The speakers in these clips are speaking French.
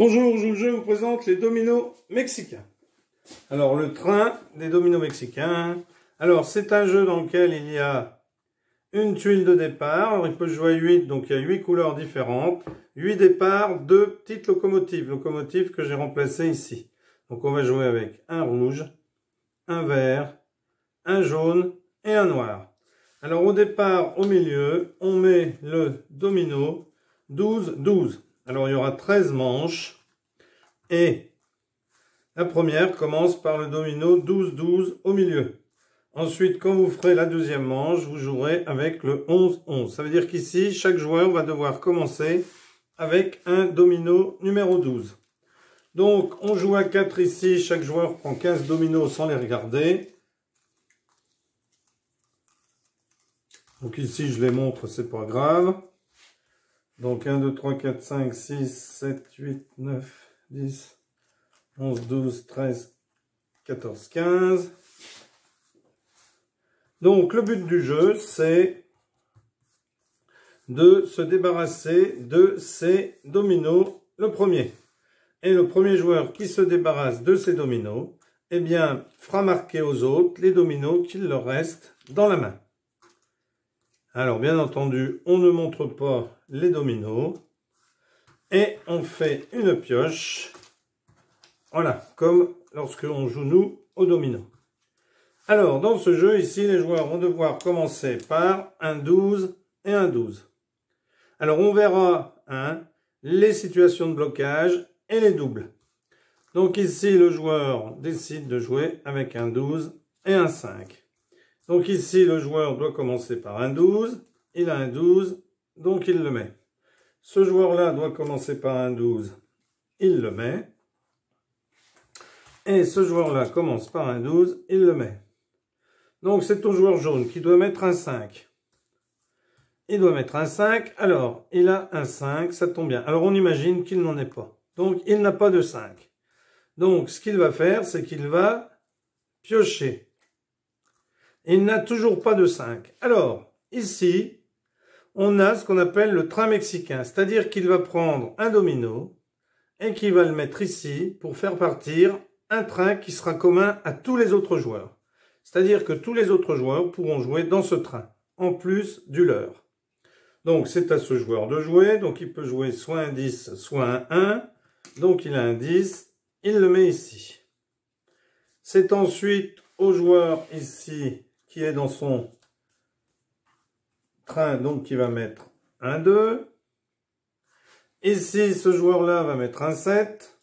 Bonjour, je vous présente les dominos mexicains. Alors, le train des dominos mexicains. Alors, c'est un jeu dans lequel il y a une tuile de départ. Alors, il peut jouer à 8, donc il y a 8 couleurs différentes. 8 départs, 2 petites locomotives. Locomotives que j'ai remplacées ici. Donc, on va jouer avec un rouge, un vert, un jaune et un noir. Alors, au départ, au milieu, on met le domino 12-12. Alors, il y aura 13 manches. Et la première commence par le domino 12-12 au milieu. Ensuite, quand vous ferez la deuxième manche, vous jouerez avec le 11-11. Ça veut dire qu'ici, chaque joueur va devoir commencer avec un domino numéro 12. Donc, on joue à 4 ici. Chaque joueur prend 15 dominos sans les regarder. Donc ici, je les montre, c'est pas grave. Donc 1, 2, 3, 4, 5, 6, 7, 8, 9, 10, 11, 12, 13, 14, 15. Donc le but du jeu, c'est de se débarrasser de ces dominos, le premier. Et le premier joueur qui se débarrasse de ces dominos, eh bien, fera marquer aux autres les dominos qu'il leur reste dans la main. Alors, bien entendu, on ne montre pas les dominos. Et on fait une pioche. Voilà, comme lorsque on joue, nous, au domino. Alors, dans ce jeu, ici, les joueurs vont devoir commencer par un 12 et un 12. Alors, on verra les situations de blocage et les doubles. Donc ici, le joueur décide de jouer avec un 12 et un 5. Donc ici, le joueur doit commencer par un 12. Il a un 12, donc il le met. Ce joueur-là doit commencer par un 12. Il le met. Et ce joueur-là commence par un 12. Il le met. Donc c'est au joueur jaune qui doit mettre un 5. Il doit mettre un 5. Alors, il a un 5. Ça tombe bien. Alors, on imagine qu'il n'en est pas. Donc, il n'a pas de 5. Donc, ce qu'il va faire, c'est qu'il va piocher. Il n'a toujours pas de 5. Alors, ici, on a ce qu'on appelle le train mexicain. C'est-à-dire qu'il va prendre un domino et qu'il va le mettre ici pour faire partir un train qui sera commun à tous les autres joueurs. C'est-à-dire que tous les autres joueurs pourront jouer dans ce train, en plus du leur. Donc, c'est à ce joueur de jouer. Donc, il peut jouer soit un 10, soit un 1. Donc, il a un 10. Il le met ici. C'est ensuite au joueur ici qui est dans son train, donc qui va mettre un 2. Ici, ce joueur-là va mettre un 7.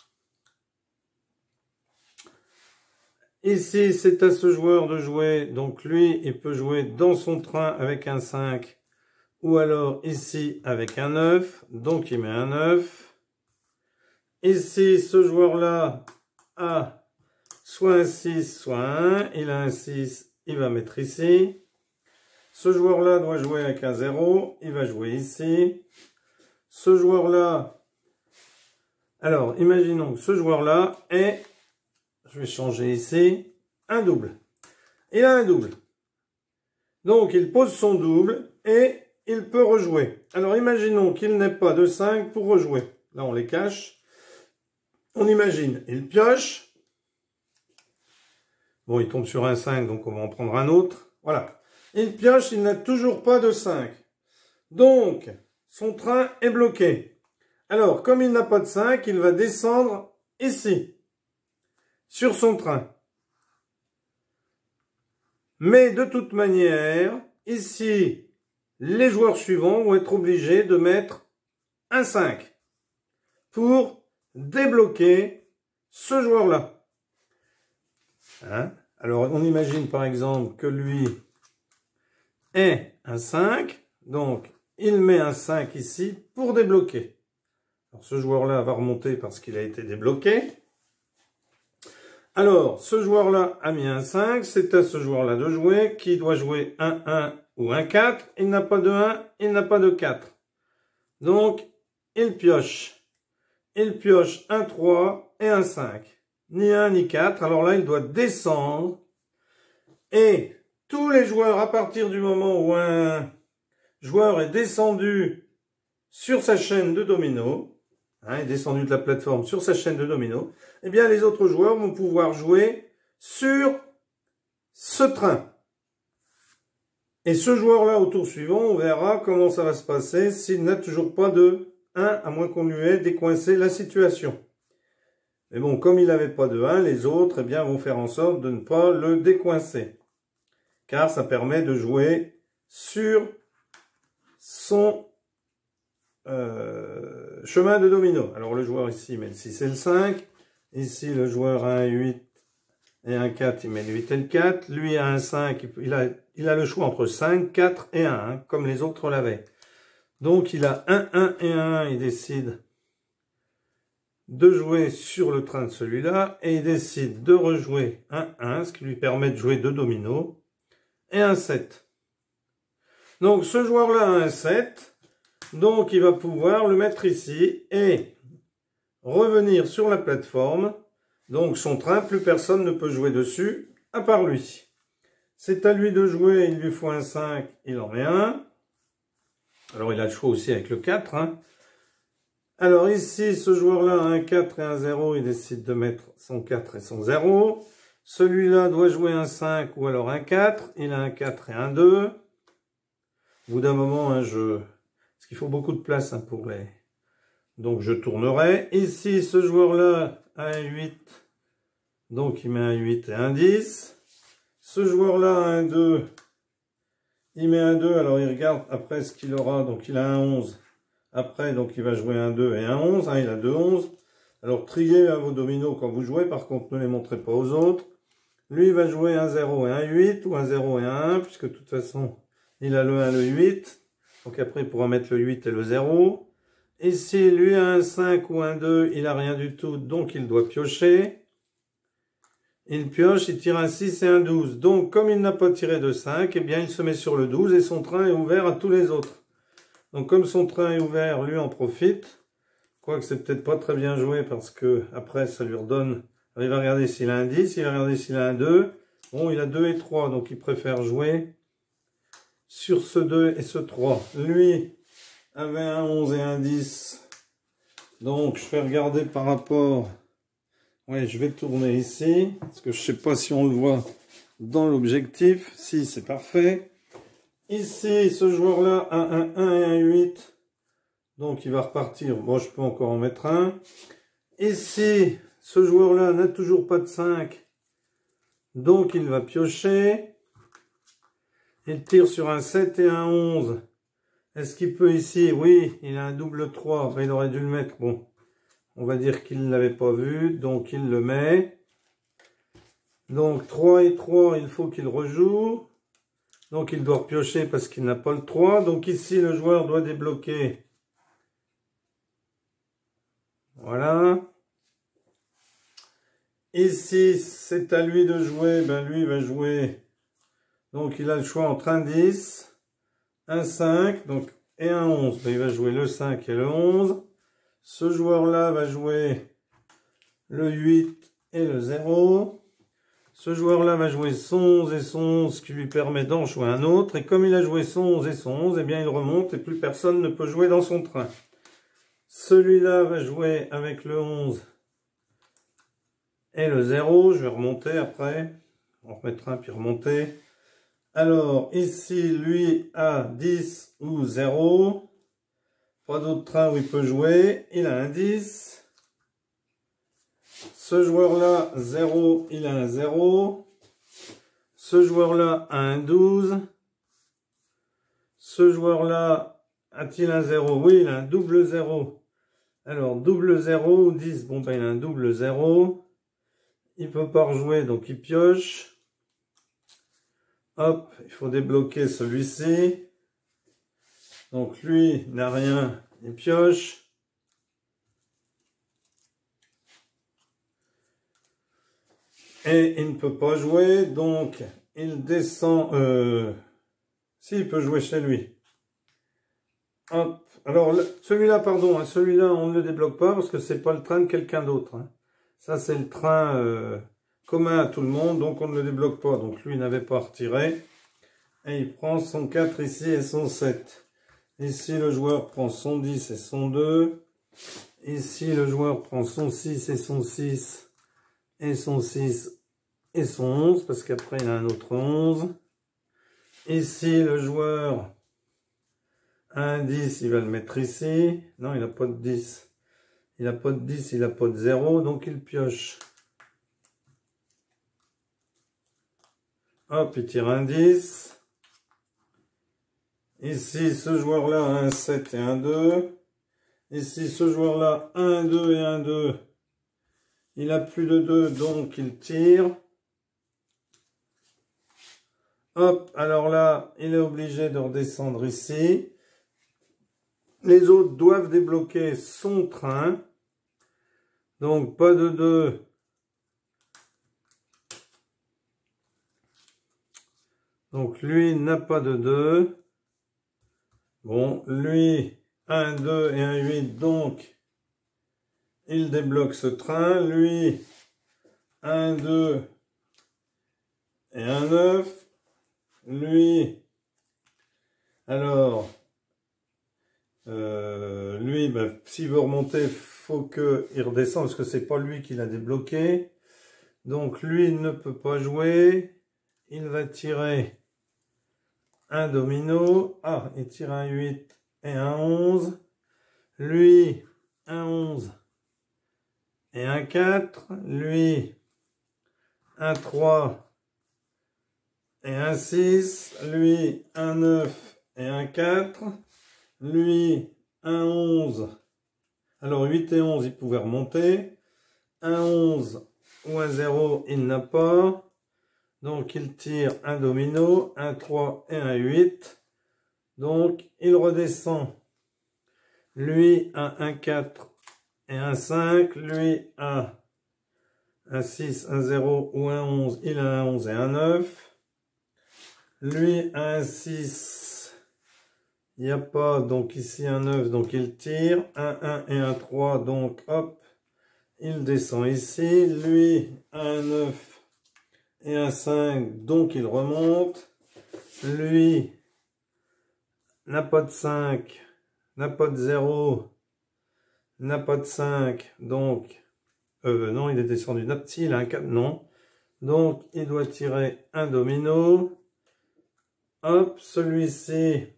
Ici, c'est à ce joueur de jouer. Donc lui, il peut jouer dans son train avec un 5. Ou alors ici avec un 9. Donc il met un 9. Ici, ce joueur-là a soit un 6, soit un 1. Il a un 6, il va mettre ici. Ce joueur-là doit jouer avec un 0. Il va jouer ici. Ce joueur-là... Alors, imaginons que ce joueur-là est... Je vais changer ici. Un double. Il a un double. Donc, il pose son double et il peut rejouer. Alors, imaginons qu'il n'ait pas de 5 pour rejouer. Là, on les cache. On imagine. Il pioche. Bon, il tombe sur un 5, donc on va en prendre un autre. Voilà. Il pioche, il n'a toujours pas de 5. Donc, son train est bloqué. Alors, comme il n'a pas de 5, il va descendre ici, sur son train. Mais de toute manière, ici, les joueurs suivants vont être obligés de mettre un 5 pour débloquer ce joueur-là. Alors, on imagine par exemple que lui est un 5. Donc, il met un 5 ici pour débloquer. Alors, ce joueur-là va remonter parce qu'il a été débloqué. Alors, ce joueur-là a mis un 5. C'est à ce joueur-là de jouer qui doit jouer un 1 ou un 4. Il n'a pas de 1, il n'a pas de 4. Donc, il pioche. Il pioche un 3 et un 5. Ni 1 ni 4. Alors là, il doit descendre. Et tous les joueurs, à partir du moment où un joueur est descendu sur sa chaîne de dominos, est descendu de la plateforme sur sa chaîne de dominos, eh bien les autres joueurs vont pouvoir jouer sur ce train. Et ce joueur-là, au tour suivant, on verra comment ça va se passer s'il n'a toujours pas de 1, à moins qu'on lui ait décoincé la situation. Mais bon, comme il n'avait pas de 1, les autres, eh bien, vont faire en sorte de ne pas le décoincer. Car ça permet de jouer sur son chemin de domino. Alors le joueur ici met le 6 et le 5. Ici, le joueur a un 8 et un 4, il met le 8 et le 4. Lui a un 5, il a le choix entre 5, 4 et 1, comme les autres l'avaient. Donc il a 1, 1 et 1, il décide de jouer sur le train de celui-là, et il décide de rejouer un 1, ce qui lui permet de jouer 2 dominos, et un 7. Donc ce joueur-là a un 7, donc il va pouvoir le mettre ici, et revenir sur la plateforme. Donc son train, plus personne ne peut jouer dessus, à part lui. C'est à lui de jouer, il lui faut un 5, il en met un. Alors il a le choix aussi avec le 4, Alors ici, ce joueur-là a un 4 et un 0, il décide de mettre son 4 et son 0. Celui-là doit jouer un 5 ou alors un 4, il a un 4 et un 2. Au bout d'un moment, un jeu, parce qu'il faut beaucoup de place pour les... Donc je tournerai. Ici, ce joueur-là a un 8, donc il met un 8 et un 10. Ce joueur-là a un 2, il met un 2, alors il regarde après ce qu'il aura, donc il a un 11. Après, donc il va jouer un 2 et un 11, il a 2 11. Alors triez vos dominos quand vous jouez, par contre ne les montrez pas aux autres. Lui il va jouer un 0 et un 8, ou un 0 et un 1, puisque de toute façon il a le 1 et le 8. Donc après il pourra mettre le 8 et le 0. Ici lui a un 5 ou un 2, il a rien du tout, donc il doit piocher. Il pioche, il tire un 6 et un 12. Donc comme il n'a pas tiré de 5, eh bien il se met sur le 12 et son train est ouvert à tous les autres. Donc comme son train est ouvert, lui en profite. Quoique c'est peut-être pas très bien joué parce que après ça lui redonne. Alors, il va regarder s'il a un 10, il va regarder s'il a un 2. Bon, il a 2 et 3, donc il préfère jouer sur ce 2 et ce 3. Lui avait un 11 et un 10. Donc je vais regarder par rapport... Oui, je vais tourner ici, parce que je sais pas si on le voit dans l'objectif. Si, c'est parfait. Ici, ce joueur-là a un 1 et un 8. Donc, il va repartir. Bon, je peux encore en mettre un. Ici, ce joueur-là n'a toujours pas de 5. Donc, il va piocher. Il tire sur un 7 et un 11. Est-ce qu'il peut ici? Oui, il a un double 3. Ben, il aurait dû le mettre. Bon, on va dire qu'il ne l'avait pas vu. Donc, il le met. Donc, 3 et 3, il faut qu'il rejoue. Donc, il doit piocher parce qu'il n'a pas le 3. Donc, ici, le joueur doit débloquer. Voilà. Ici, c'est à lui de jouer. Ben, lui, il va jouer. Donc, il a le choix entre un 10, un 5, donc, et un 11. Ben, il va jouer le 5 et le 11. Ce joueur-là va jouer le 8 et le 0. Ce joueur-là va jouer son 11 et son 11, ce qui lui permet d'en jouer un autre. Et comme il a joué son 11 et son 11, eh bien, il remonte et plus personne ne peut jouer dans son train. Celui-là va jouer avec le 11 et le 0. Je vais remonter après. On remettra un puis remonter. Alors, ici, lui a 10 ou 0. Pas d'autre train où il peut jouer. Il a un 10. Ce joueur-là, 0, il a un 0. Ce joueur-là a un 12. Ce joueur-là a-t-il un 0? Oui, il a un double 0. Alors, double 0 ou 10. Bon, ben, il a un double 0. Il ne peut pas rejouer, donc il pioche. Hop, il faut débloquer celui-ci. Donc, lui n'a rien, il pioche. Et il ne peut pas jouer, donc il descend... Si, il peut jouer chez lui. Hop. Alors, celui-là, pardon, celui-là, on ne le débloque pas parce que c'est pas le train de quelqu'un d'autre. Ça, c'est le train commun à tout le monde, donc on ne le débloque pas. Donc, lui, il n'avait pas retiré. Et il prend son 4 ici et son 7. Ici, le joueur prend son 10 et son 2. Ici, le joueur prend son 6 et son 6, et son 6 et son 11, parce qu'après, il a un autre 11. Ici, le joueur a un 10, il va le mettre ici. Non, il n'a pas de 10. Il n'a pas de 10, il n'a pas de 0, donc il pioche. Hop, il tire un 10. Ici, ce joueur-là a un 7 et un 2. Ici, ce joueur-là, 1, 2 et 1, 2. Il a plus de 2, donc il tire. Hop, alors là, il est obligé de redescendre ici. Les autres doivent débloquer son train. Donc, pas de 2. Donc, lui n'a pas de 2. Bon, lui... 1, 2 et un 8, donc il débloque ce train. Lui, 1, 2 et un 9. Lui, alors, lui, ben, s'il veut remonter, il faut qu'il redescende parce que c'est pas lui qui l'a débloqué. Donc lui, il ne peut pas jouer. Il va tirer un domino. Ah, il tire un 8 et un 11. Lui, un 11 et un 4. Lui, un 3 et un 6. Lui, un 9 et un 4. Lui, un 11. Alors, 8 et 11, il pouvait remonter. Un 11 ou un 0, il n'a pas. Donc, il tire un domino, un 3 et un 8. Donc, il redescend. Lui a un 4 et un 5. Lui a un 6, un 0 ou un 11. Il a un 11 et un 9. Lui a un 6. Il n'y a pas. Donc, ici un 9. Donc, il tire. Un 1 et un 3. Donc, hop. Il descend ici. Lui a un 9 et un 5. Donc, il remonte. Lui n'a pas de 5. N'a pas de 0, n'a pas de 5, donc, non, il est descendu, si, il a un 4, non, donc, il doit tirer un domino, hop, celui-ci,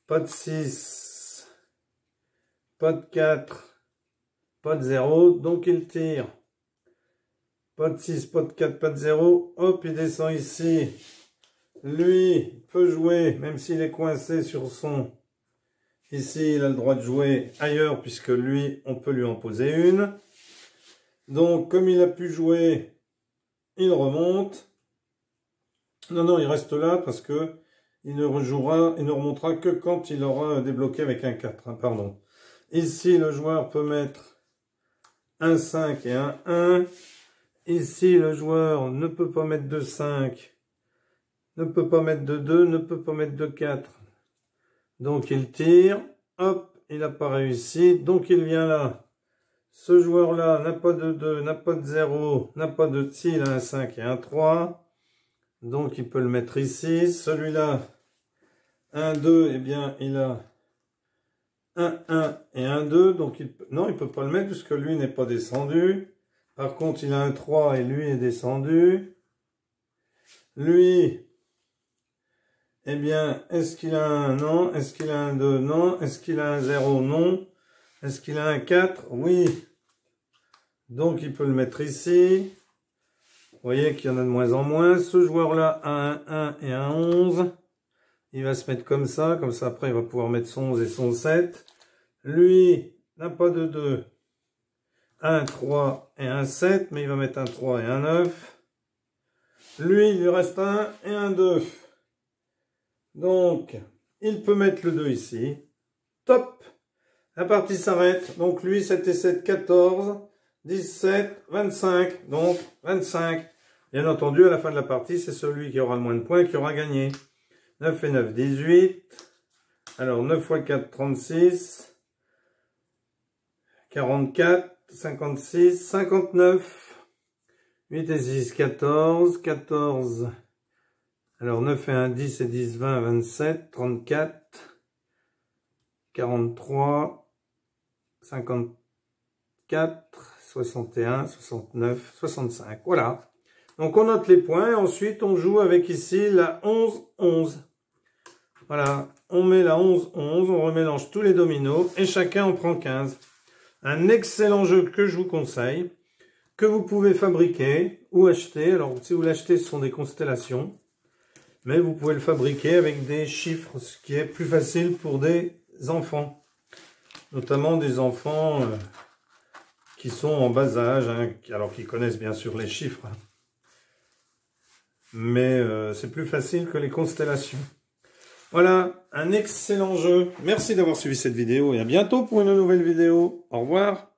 pas de 6, pas de 4, pas de 0, donc il tire, pas de 6, pas de 4, pas de 0, hop, il descend ici, lui peut jouer, même s'il est coincé sur son... Ici, il a le droit de jouer ailleurs, puisque lui, on peut lui en poser une. Donc, comme il a pu jouer, il remonte. Non, non, il reste là, parce que il ne remontera que quand il aura débloqué avec un 4, hein, pardon. Ici, le joueur peut mettre un 5 et un 1. Ici, le joueur ne peut pas mettre de 5, ne peut pas mettre de 2, ne peut pas mettre de 4. Donc, il tire. Hop, il n'a pas réussi. Donc, il vient là. Ce joueur-là n'a pas de 2, n'a pas de 0, n'a pas de... Si, il a un 5 et un 3. Donc, il peut le mettre ici. Celui-là, un 2, eh bien, il a un 1 et un 2. Donc, non, il ne peut pas le mettre puisque lui n'est pas descendu. Par contre, il a un 3 et lui est descendu. Lui... Eh bien, est-ce qu'il a un non? Est-ce qu'il a un 2? Non. Est-ce qu'il a un 0? Non. Est-ce qu'il a un 4? Oui. Donc, il peut le mettre ici. Vous voyez qu'il y en a de moins en moins. Ce joueur-là a un 1 et un 11. Il va se mettre comme ça. Comme ça, après, il va pouvoir mettre son 11 et son 7. Lui n'a pas de 2. Un 3 et un 7. Mais il va mettre un 3 et un 9. Lui, il lui reste un et un 2. Donc, il peut mettre le 2 ici. Top! La partie s'arrête. Donc, lui, 7 et 7, 14, 17, 25. Donc, 25. Bien entendu, à la fin de la partie, c'est celui qui aura le moins de points qui aura gagné. 9 et 9, 18. Alors, 9 fois 4, 36. 44, 56, 59. 8 et 6, 14. 14. Alors, 9 et 1, 10 et 10, 20, 27, 34, 43, 54, 61, 69, 65. Voilà. Donc on note les points. Ensuite, on joue avec ici la 11, 11. Voilà. On met la 11, 11. On remélange tous les dominos et chacun en prend 15. Un excellent jeu que je vous conseille, que vous pouvez fabriquer ou acheter. Alors, si vous l'achetez, ce sont des constellations. Mais vous pouvez le fabriquer avec des chiffres, ce qui est plus facile pour des enfants. Notamment des enfants qui sont en bas âge, hein, alors qu'ils connaissent bien sûr les chiffres. Hein. Mais c'est plus facile que les constellations. Voilà, un excellent jeu. Merci d'avoir suivi cette vidéo et à bientôt pour une nouvelle vidéo. Au revoir.